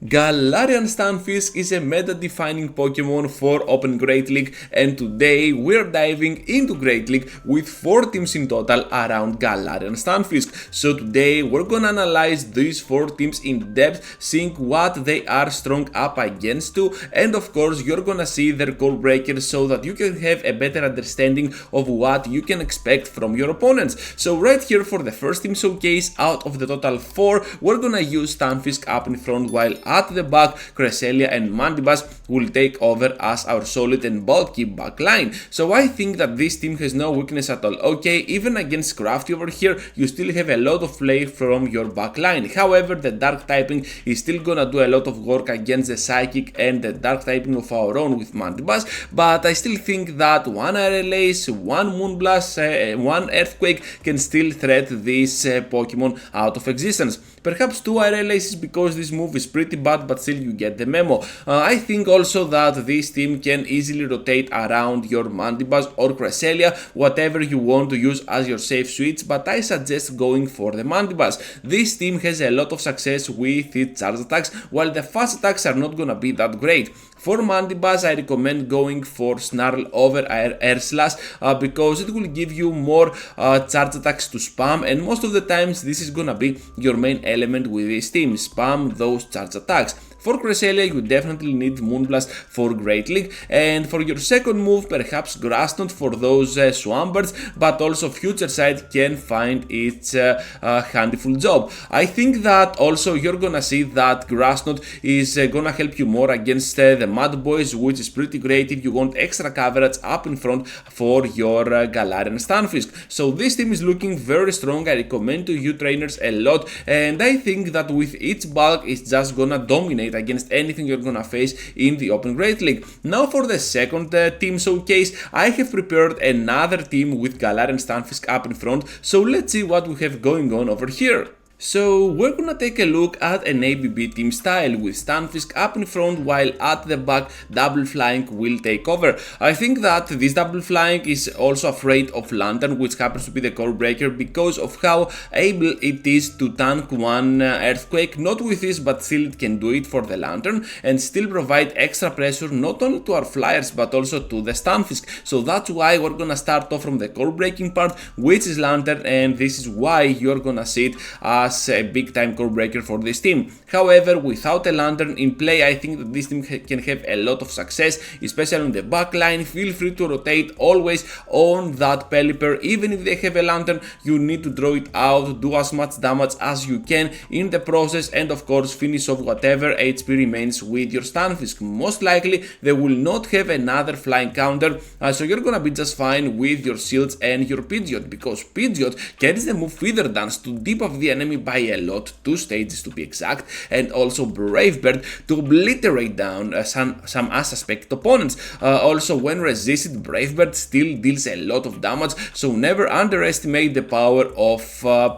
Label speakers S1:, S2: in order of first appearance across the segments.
S1: Galarian Stunfisk is a meta-defining Pokemon for Open Great League, and today we're diving into Great League with 4 teams in total around Galarian Stunfisk. So today we're gonna analyze these 4 teams in depth, seeing what they are strong up against to, and of course you're gonna see their core breakers so that you can have a better understanding of what you can expect from your opponents. So right here for the first team showcase, out of the total 4, we're gonna use Stunfisk up in front, while at the back, Cresselia and Mandibuzz will take over as our solid and bulky backline. So I think that this team has no weakness at all. Okay, even against Crafty over here, you still have a lot of play from your backline. However, the dark typing is still gonna do a lot of work against the psychic and the dark typing of our own with Mandibuzz, but I still think that one Aerial Ace, one Moonblast, one Earthquake can still threat this Pokemon out of existence. Perhaps 2 Aerial Aces because this move is pretty bad, but still you get the memo. I think also that this team can easily rotate around your Mandibuzz or Cresselia, whatever you want to use as your safe switch, but I suggest going for the Mandibuzz. This team has a lot of success with its charge attacks, while the fast attacks are not gonna be that great. For Mandibuzz, I recommend going for Snarl over Air Slash because it will give you more charge attacks to spam, and most of the times this is gonna be your main element with this team, spam those charge attacks. For Cresselia, you definitely need Moonblast for Great League, and for your second move, perhaps Grass Knot for those Swampards, but also Future Sight can find its handyful job. I think that also you're gonna see that Grass Knot is gonna help you more against the Mad Boys, which is pretty great if you want extra coverage up in front for your Galarian Stunfisk. So this team is looking very strong. I recommend to you trainers a lot, and I think that with its bulk, it's just gonna dominate against anything you're gonna face in the Open Great League. Now for the second team showcase, I have prepared another team with Galarian Stunfisk up in front, so let's see what we have going on over here. So we're gonna take a look at an ABB team style with Stunfisk up in front, while at the back Double Flying will take over. I think that this Double Flying is also afraid of Lantern, which happens to be the core breaker because of how able it is to tank one Earthquake. Not with this, but still it can do it for the Lantern and still provide extra pressure not only to our flyers but also to the Stunfisk. So that's why we're gonna start off from the core breaking part, which is Lantern, and this is why you're gonna see it as a big time core breaker for this team. However, without a Lantern in play, I think that this team can have a lot of success, especially on the back line. Feel free to rotate always on that Pelipper. Even if they have a Lantern, you need to draw it out, do as much damage as you can in the process, and of course finish off whatever HP remains with your Stunfisk. Most likely they will not have another flying counter, so you're gonna be just fine with your shields and your Pidgeot, because Pidgeot carries the move Feather Dance to debuff the enemy by a lot, 2 stages to be exact, and also Brave Bird to obliterate down some unsuspected opponents. Also, when resisted, Brave Bird still deals a lot of damage, so never underestimate the power of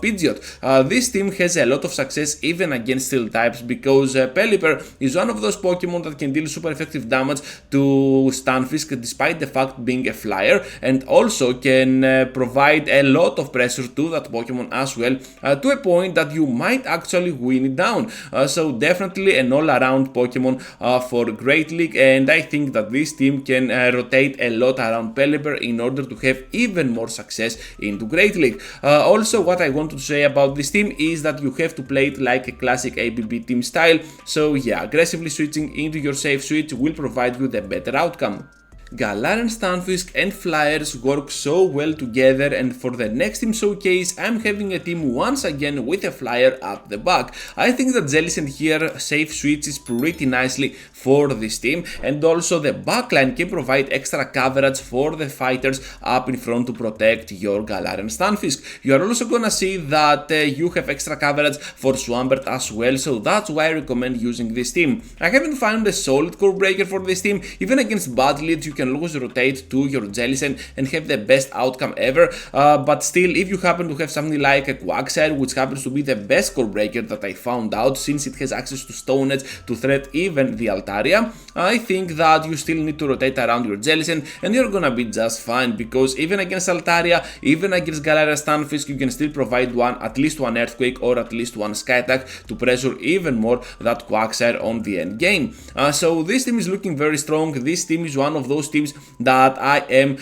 S1: Pidgeot. This team has a lot of success even against steel types, because Pelipper is one of those Pokemon that can deal super effective damage to Stunfisk despite the fact being a flyer, and also can provide a lot of pressure to that Pokemon as well, to a point that you might actually win it down. So definitely an all-around Pokemon for Great League, and I think that this team can rotate a lot around Pelipper in order to have even more success into Great League. Also, what I want to say about this team is that you have to play it like a classic ABB team style, so yeah, aggressively switching into your safe switch will provide you the better outcome. Galarian Stunfisk and Flyers work so well together, and for the next team showcase, I'm having a team once again with a Flyer at the back. I think that Jellicent here safe switches pretty nicely for this team, and also the backline can provide extra coverage for the fighters up in front to protect your Galarian Stunfisk. You are also gonna see that you have extra coverage for Swampert as well, so that's why I recommend using this team. I haven't found a solid core breaker for this team. Even against bad leads, you can always rotate to your Jellicent and have the best outcome ever. But still, if you happen to have something like a Quagsire, which happens to be the best core breaker that I found out, since it has access to Stone Edge to threat even the Altaria, I think that you still need to rotate around your Jellicent and you're gonna be just fine, because even against Altaria, even against Galarian Stunfisk, you can still provide at least one Earthquake or at least one Sky Attack to pressure even more that Quagsire on the end game. So this team is looking very strong. This team is one of those teams that I am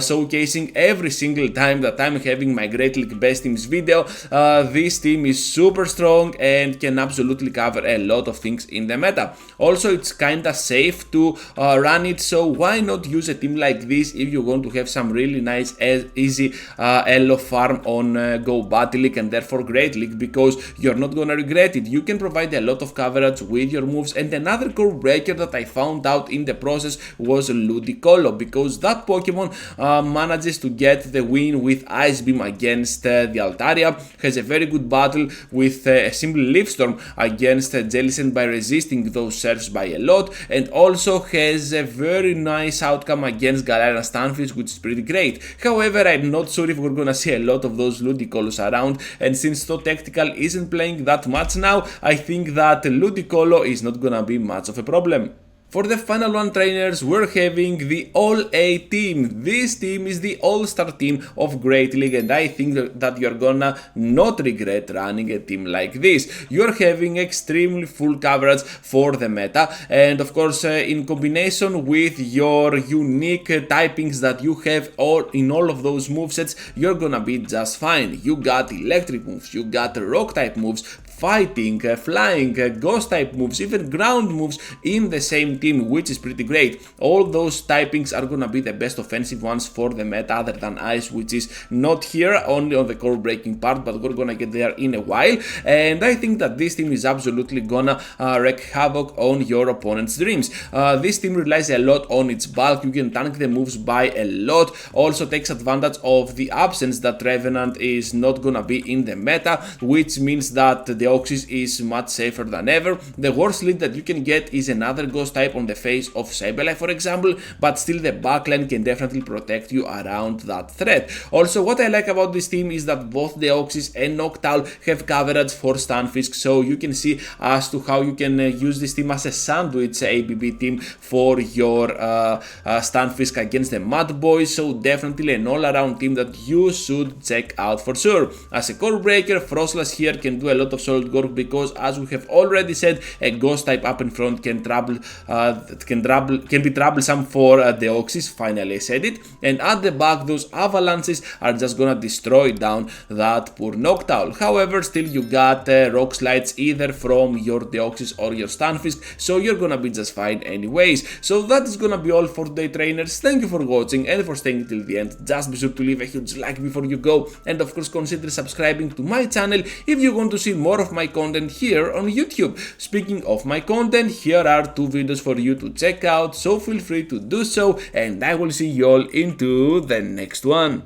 S1: showcasing every single time that I'm having my Great League Best Teams video. This team is super strong and can absolutely cover a lot of things in the meta. Also, it's kinda safe to run it, so why not use a team like this if you're going to have some really nice easy elo farm on Go Battle League and therefore Great League, because you're not gonna regret it. You can provide a lot of coverage with your moves. And another core breaker that I found out in the process was Ludicolo, because that Pokemon manages to get the win with Ice Beam against the Altaria, has a very good battle with a simple Leaf Storm against Jellicent by resisting those serves by a lot, and also has a very nice outcome against Galarian Stunfisk, which is pretty great. However, I'm not sure if we're gonna see a lot of those Ludicolos around, and since So Tactical isn't playing that much now, I think that Ludicolo is not gonna be much of a problem. For the final one, trainers, we're having the All-A team. This team is the all-star team of Great League, and I think that you're gonna not regret running a team like this. You're having extremely full coverage for the meta, and of course, in combination with your unique typings that you have in all of those movesets, you're gonna be just fine. You got electric moves, you got rock type moves, fighting, flying, ghost type moves, even ground moves in the same team, which is pretty great. All those typings are gonna be the best offensive ones for the meta, other than Ice, which is not here, only on the core breaking part, but we're gonna get there in a while. And I think that this team is absolutely gonna wreak havoc on your opponent's dreams. This team relies a lot on its bulk. You can tank the moves by a lot, also takes advantage of the absence that Revenant is not gonna be in the meta, which means that the Deoxys is much safer than ever. The worst lead that you can get is another ghost type on the face of Sableye, for example, but still the backline can definitely protect you around that threat. Also, what I like about this team is that both Deoxys and Noctowl have coverage for Stunfisk, so you can see as to how you can use this team as a sandwich ABB team for your Stunfisk against the Mad Boys, so definitely an all-around team that you should check out for sure. As a core breaker, Frostlass here can do a lot of solid work, because as we have already said, a ghost type up in front can be troublesome for Deoxys. Finally I said it. And at the back, those avalanches are just gonna destroy down that poor Noctowl. However, still you got rock slides either from your Deoxys or your Stunfisk, so you're gonna be just fine anyways. So that is gonna be all for today, trainers. Thank you for watching and for staying till the end. Just be sure to leave a huge like before you go, and of course consider subscribing to my channel if you want to see more of my content here on YouTube. Speaking of my content, here are 2 videos for you to check out, so feel free to do so, and I will see you all into the next one.